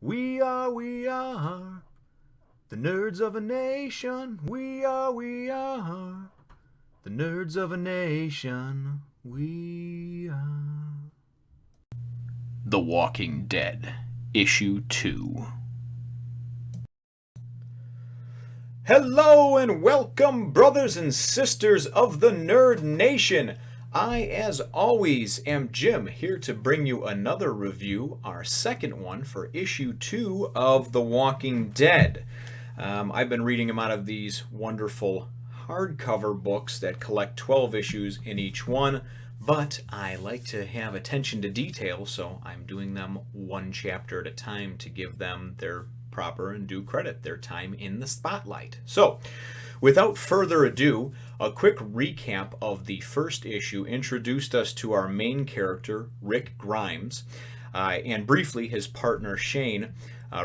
We are the nerds of a nation. We are the nerds of a nation. We are. The Walking Dead, Issue 2. Hello and welcome, brothers and sisters of the Nerd Nation. I, as always, am Jim, here to bring you another review, our second one for issue 2 of The Walking Dead. I've been reading them out of these wonderful hardcover books that collect 12 issues in each one, but I like to have attention to detail, so I'm doing them one chapter at a time to give them their proper and due credit, their time in the spotlight. So, without further ado, a quick recap of the first issue introduced us to our main character, Rick Grimes, and briefly his partner, Shane.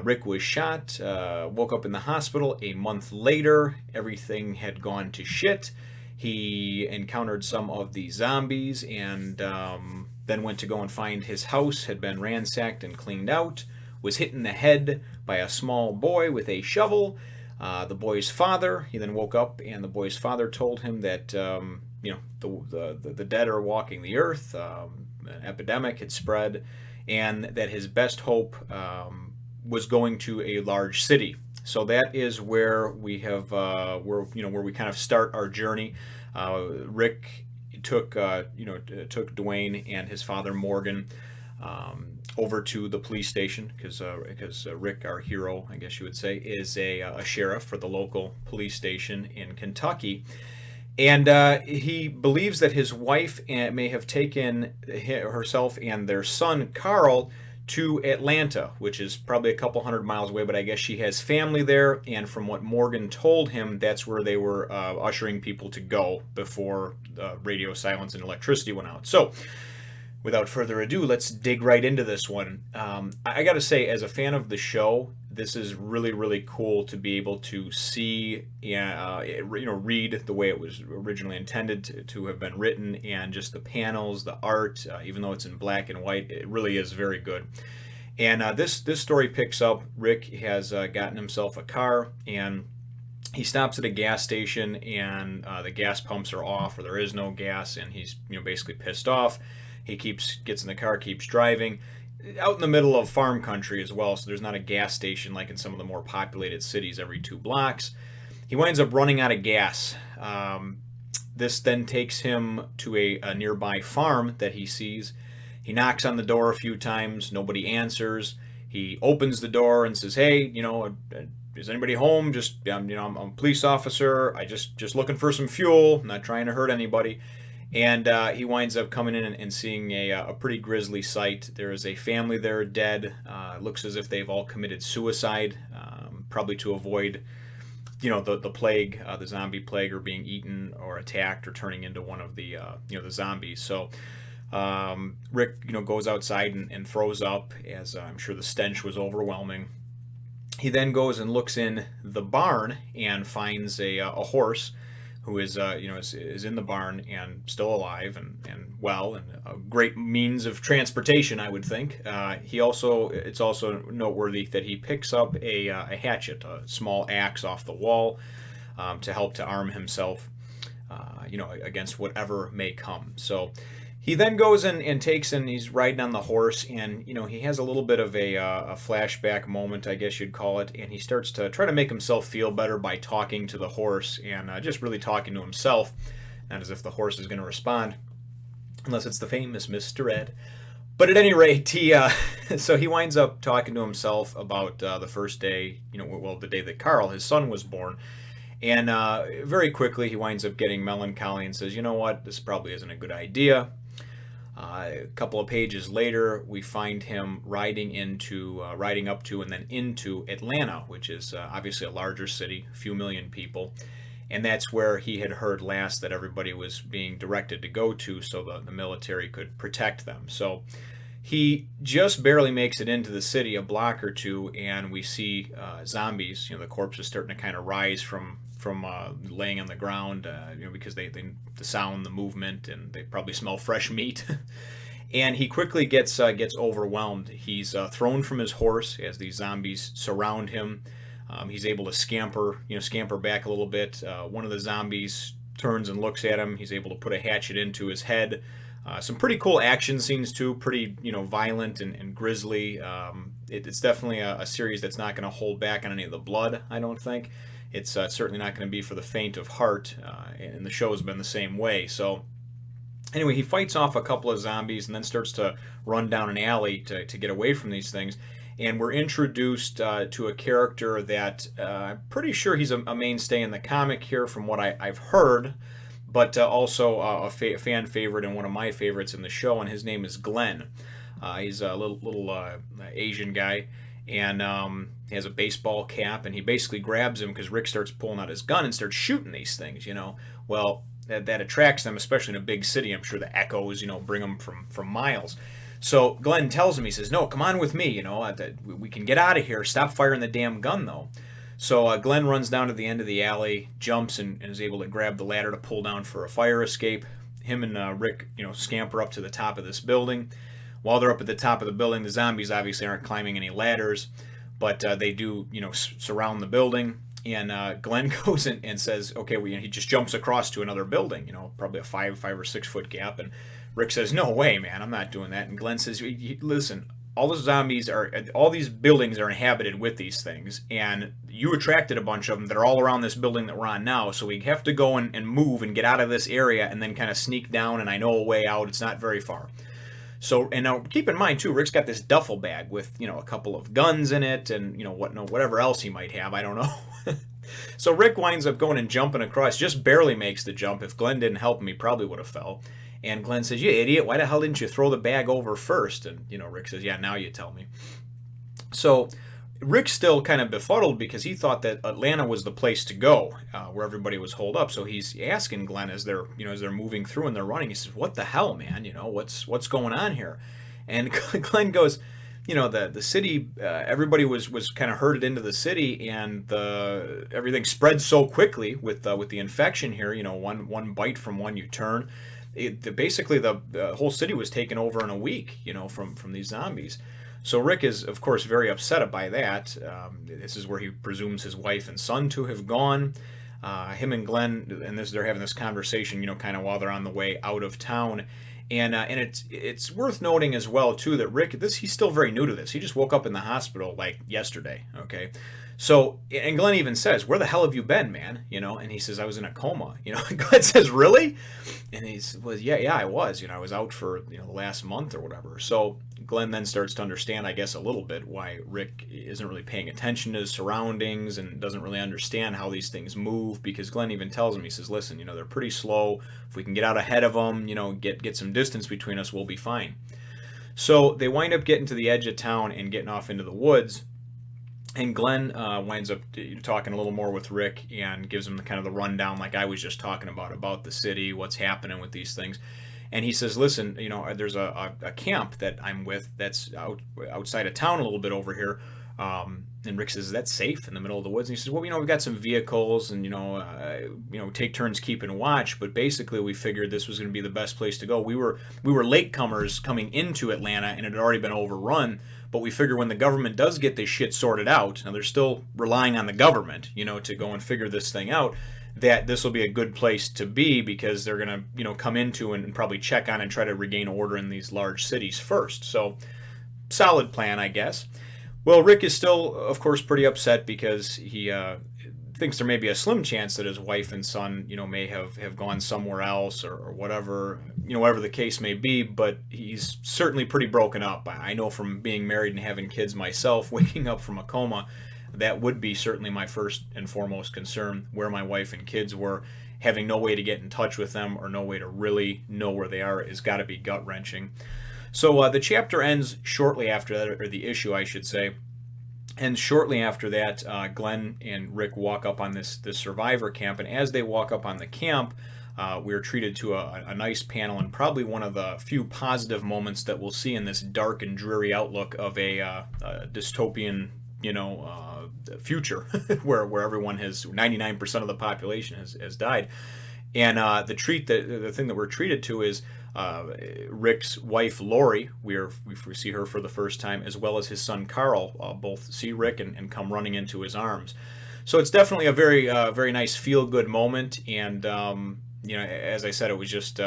Rick was shot, woke up in the hospital a month later. Everything had gone to shit. He encountered some of the zombies and then went to go and find his house had been ransacked and cleaned out, was hit in the head by a small boy with a shovel. The boy's father, he then woke up and the boy's father told him that the dead are walking the earth, an epidemic had spread, and that his best hope was going to a large city. So that is where we have where we kind of start our journey. Rick took Dwayne and his father Morgan over to the police station because Rick, our hero, I guess you would say, is a sheriff for the local police station in Kentucky. And he believes that his wife may have taken herself and their son, Carl, to Atlanta, which is probably a couple hundred miles away, but I guess she has family there, and from what Morgan told him, that's where they were ushering people to go before radio silence and electricity went out. So, without further ado, let's dig right into this one. I gotta say, as a fan of the show, this is really, really cool to be able to see, read the way it was originally intended to have been written, and just the panels, the art, even though it's in black and white, it really is very good. And this story picks up. Rick has gotten himself a car, and he stops at a gas station, and the gas pumps are off, or there is no gas, and he's basically pissed off. He gets in the car, keeps driving, out in the middle of farm country as well, so there's not a gas station like in some of the more populated cities every 2 blocks. He winds up running out of gas. This then takes him to a nearby farm that he sees. He knocks on the door a few times, nobody answers. He opens the door and says, "Hey, is anybody home? I'm a police officer. I just looking for some fuel. I'm not trying to hurt anybody." And he winds up coming in and seeing a pretty grisly sight. There is a family there dead. Looks as if they've all committed suicide, probably to avoid, the plague, the zombie plague, or being eaten or attacked or turning into one of the zombies. So Rick, goes outside and throws up, as I'm sure the stench was overwhelming. He then goes and looks in the barn and finds a horse who is in the barn and still alive and well, and a great means of transportation, I would think. It's also noteworthy that he picks up a hatchet, a small axe off the wall, to help to arm himself, against whatever may come. So he then goes and takes, and he's riding on the horse, and he has a little bit of a flashback moment, I guess you'd call it, and he starts to try to make himself feel better by talking to the horse, and just really talking to himself, not as if the horse is going to respond, unless it's the famous Mr. Ed. But at any rate, so he winds up talking to himself about the first day, the day that Carl, his son, was born. And very quickly he winds up getting melancholy and says, "You know what, this probably isn't a good idea." A couple of pages later, we find him riding up to and then into Atlanta, which is obviously a larger city, a few million people. And that's where he had heard last that everybody was being directed to go to so the military could protect them. So he just barely makes it into the city, a block or two, and we see zombies. The corpses starting to kind of rise from laying on the ground, because they the sound, the movement, and they probably smell fresh meat. and he quickly gets overwhelmed. He's thrown from his horse as these zombies surround him. He's able to scamper back a little bit. One of the zombies turns and looks at him. He's able to put a hatchet into his head. Some pretty cool action scenes too, pretty violent and grisly. It's definitely a series that's not going to hold back on any of the blood, I don't think. It's certainly not going to be for the faint of heart, and the show has been the same way. So anyway, he fights off a couple of zombies and then starts to run down an alley to get away from these things. And we're introduced to a character that I'm pretty sure he's a mainstay in the comic here from what I've heard, but also a fan favorite and one of my favorites in the show, and his name is Glenn. He's a little Asian guy, and he has a baseball cap, and he basically grabs him because Rick starts pulling out his gun and starts shooting these things, Well, that attracts them, especially in a big city. I'm sure the echoes, bring them from miles. So Glenn tells him, he says, no, come on with me, we can get out of here. Stop firing the damn gun, though. So Glenn runs down to the end of the alley, jumps, and is able to grab the ladder to pull down for a fire escape. Him and Rick, scamper up to the top of this building. While they're up at the top of the building, the zombies obviously aren't climbing any ladders, but they do, surround the building. And Glenn goes in and says, okay, he just jumps across to another building, probably a 5 or 6 foot gap. And Rick says, no way, man, I'm not doing that. And Glenn says, listen, all these buildings are inhabited with these things, and you attracted a bunch of them that are all around this building that we're on now, so we have to go and move and get out of this area and then kind of sneak down, and I know a way out. It's not very far. So, and now keep in mind too, Rick's got this duffel bag with, a couple of guns in it and, whatever else he might have, I don't know. So Rick winds up going and jumping across, just barely makes the jump. If Glenn didn't help him, he probably would have fell. And Glenn says, you idiot, why the hell didn't you throw the bag over first? And, Rick says, yeah, now you tell me. So Rick's still kind of befuddled because he thought that Atlanta was the place to go, where everybody was holed up. So he's asking Glenn as they're moving through and they're running, he says, what the hell, man? What's going on here? And Glenn goes, the city, everybody was kind of herded into the city, and everything spread so quickly with the infection here. One bite from one you turn. Basically the whole city was taken over in a week, from these zombies. So Rick is, of course, very upset by that. This is where he presumes his wife and son to have gone. Him and Glenn, and they're having this conversation, kind of while they're on the way out of town. And it's worth noting as well too that Rick, he's still very new to this. He just woke up in the hospital like yesterday. Okay. So, and Glenn even says, where the hell have you been, man? And he says, I was in a coma. Glenn says, really? And he says, well, yeah, I was. I was out for, the last month or whatever. So Glenn then starts to understand, I guess, a little bit why Rick isn't really paying attention to his surroundings and doesn't really understand how these things move, because Glenn even tells him, he says, listen, they're pretty slow. If we can get out ahead of them, get some distance between us, we'll be fine. So they wind up getting to the edge of town and getting off into the woods. And Glenn winds up talking a little more with Rick and gives him the rundown like I was just talking about the city, what's happening with these things. And he says, listen, there's a camp that I'm with that's outside of town a little bit over here. And Rick says, that's safe in the middle of the woods? And he says, well, we've got some vehicles and, take turns keeping watch. But basically we figured this was going to be the best place to go. We were latecomers coming into Atlanta, and it had already been overrun. But we figure when the government does get this shit sorted out, now they're still relying on the government, to go and figure this thing out, that this will be a good place to be, because they're going to, come into and probably check on and try to regain order in these large cities first. So solid plan, I guess. Well, Rick is still, of course, pretty upset because he thinks there may be a slim chance that his wife and son, may have gone somewhere else or whatever, whatever the case may be, but he's certainly pretty broken up. I know from being married and having kids myself, waking up from a coma, that would be certainly my first and foremost concern, where my wife and kids were. Having no way to get in touch with them or no way to really know where they are has got to be gut-wrenching. So the chapter ends shortly after that, or the issue, I should say. And shortly after that, Glenn and Rick walk up on this survivor camp. And as they walk up on the camp, we're treated to a nice panel, and probably one of the few positive moments that we'll see in this dark and dreary outlook of a dystopian, future where everyone 99% of the population has died. And the thing that we're treated to is Rick's wife Lori. We see her for the first time, as well as his son Carl. Both see Rick and come running into his arms. So it's definitely a very nice feel good moment. And as I said, it was just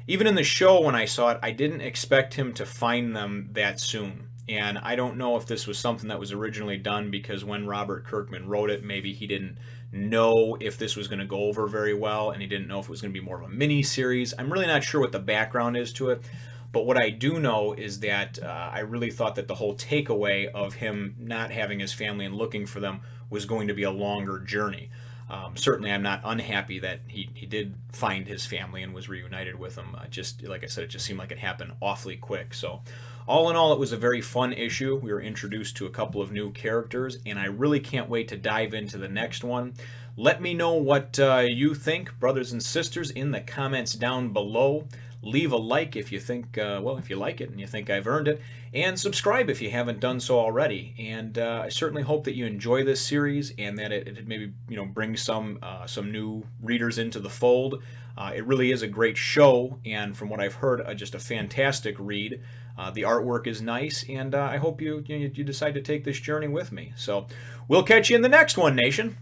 even in the show when I saw it, I didn't expect him to find them that soon. And I don't know if this was something that was originally done because when Robert Kirkman wrote it, maybe he didn't know if this was going to go over very well, and he didn't know if it was going to be more of a mini series. I'm really not sure what the background is to it, but what I do know is that I really thought that the whole takeaway of him not having his family and looking for them was going to be a longer journey. Certainly, I'm not unhappy that he did find his family and was reunited with them. Just like I said, it just seemed like it happened awfully quick. So, all in all, it was a very fun issue. We were introduced to a couple of new characters, and I really can't wait to dive into the next one. Let me know what you think, brothers and sisters, in the comments down below. Leave a like if you think, if you like it and you think I've earned it, and subscribe if you haven't done so already. And I certainly hope that you enjoy this series and that it maybe brings some new readers into the fold. It really is a great show, and from what I've heard, just a fantastic read. The artwork is nice, and I hope you decide to take this journey with me. So we'll catch you in the next one, Nation.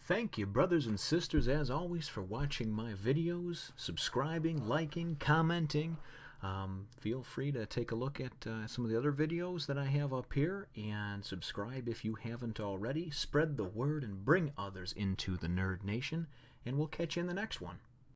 Thank you, brothers and sisters, as always, for watching my videos, subscribing, liking, commenting. Feel free to take a look at some of the other videos that I have up here, and subscribe if you haven't already. Spread the word and bring others into the Nerd Nation, and we'll catch you in the next one.